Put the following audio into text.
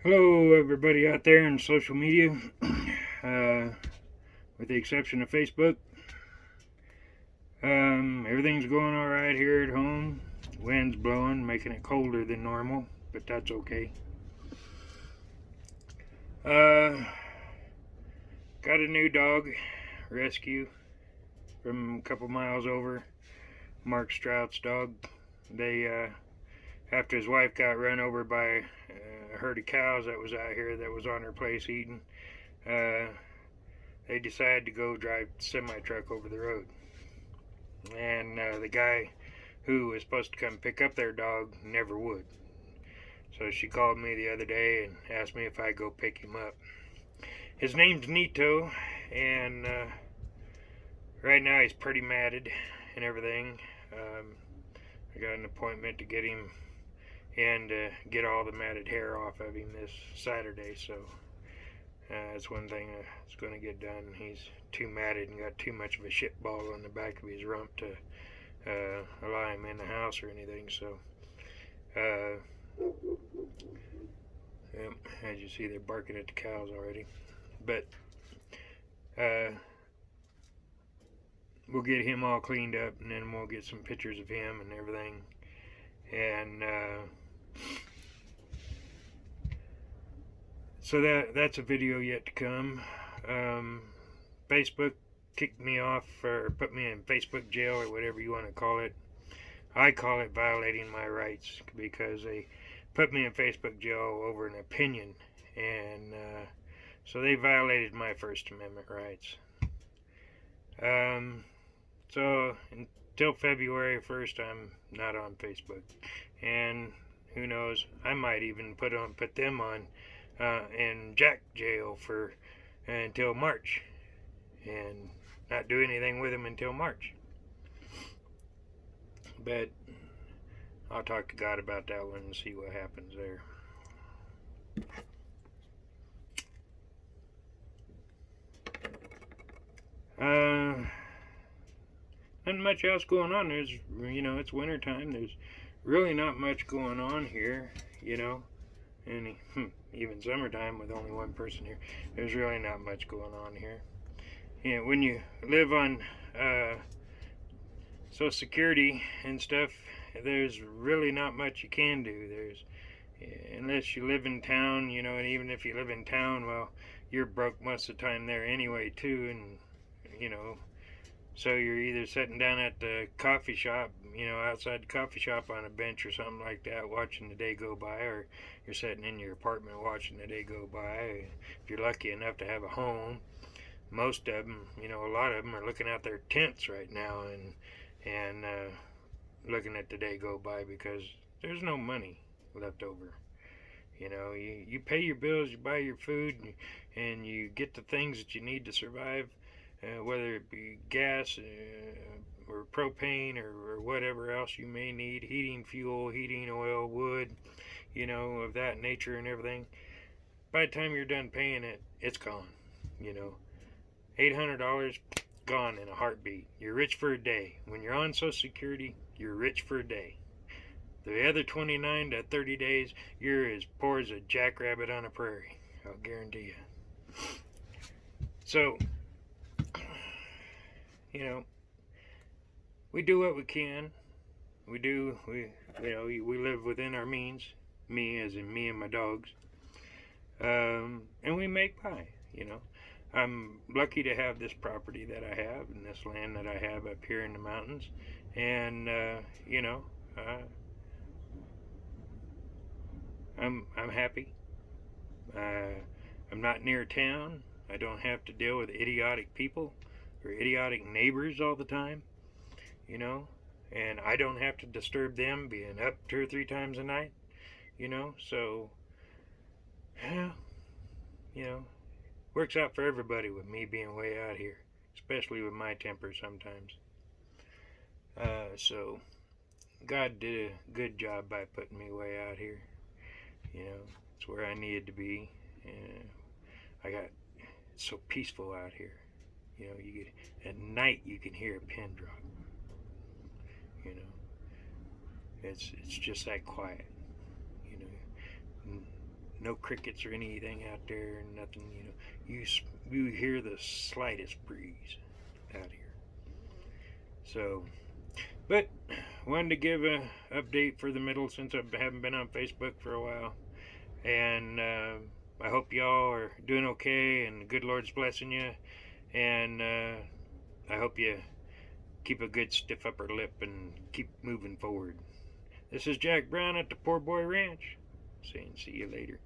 Hello, everybody out there in social media, with the exception of Facebook. Everything's going all right here at home. Wind's blowing, making it colder than normal, but that's okay. Uh, got a new dog rescue from a couple miles over. Mark Strout's dog. They, after his wife got run over by a herd of cows that was out here that was on her place eating, uh, they decided to go drive semi truck over the road. And the guy who was supposed to come pick up their dog never would. So she called me the other day and asked me if I'd go pick him up. His name's Nito, and right now he's pretty matted and everything. I got an appointment to get him and get all the matted hair off of him this Saturday, so that's one thing that's going to get done. He's too matted and got too much of a shit ball on the back of his rump to allow him in the house or anything. So, as you see, they're barking at the cows already. But we'll get him all cleaned up, and then we'll get some pictures of him and everything. And so that's a video yet to come. Facebook kicked me off or put me in Facebook jail or whatever you want to call it. I call it violating my rights because they put me in Facebook jail over an opinion, and so they violated my First Amendment rights. So until February 1st, I'm not on Facebook, and who knows, I might even put them on in Jack jail for until March, and not do anything with them until March. But I'll talk to God about that one and see what happens there. Not much else going on. There's, it's winter time. There's really not much going on here, and even summertime with only one person here. There's really not much going on here. When you live on Social Security and stuff, there's really not much you can do. Unless you live in town, and even if you live in town, well, you're broke most of the time there anyway too, and so you're either sitting down at the coffee shop, outside the coffee shop on a bench or something like that, watching the day go by, or you're sitting in your apartment watching the day go by. If you're lucky enough to have a home, most of them, a lot of them are looking out their tents right now and looking at the day go by because there's no money left over. You pay your bills, you buy your food, and you get the things that you need to survive. Whether it be gas or propane or whatever else you may need, heating fuel, heating oil, wood, of that nature and everything. By the time you're done paying it, it's gone. $800 gone in a heartbeat. You're rich for a day. When you're on Social Security, you're rich for a day. The other 29 to 30 days, you're as poor as a jackrabbit on a prairie. I'll guarantee you. So, we do what we can. We live within our means. Me, as in me and my dogs. And we make by, I'm lucky to have this property that I have and this land that I have up here in the mountains. And, I'm happy. I'm not near town. I don't have to deal with idiotic people or idiotic neighbors all the time, and I don't have to disturb them being up 2 or 3 times a night, so, works out for everybody with me being way out here, especially with my temper sometimes. So, God did a good job by putting me way out here. It's where I needed to be. It's so peaceful out here. At night you can hear a pin drop. It's just that quiet. no crickets or anything out there, nothing, you know. You hear the slightest breeze out here. So, but wanted to give a update for the middle since I haven't been on Facebook for a while. And I hope y'all are doing okay and the good Lord's blessing you. And I hope you keep a good stiff upper lip and keep moving forward. This is Jack Brown at the Poorboy Ranch, saying see you later.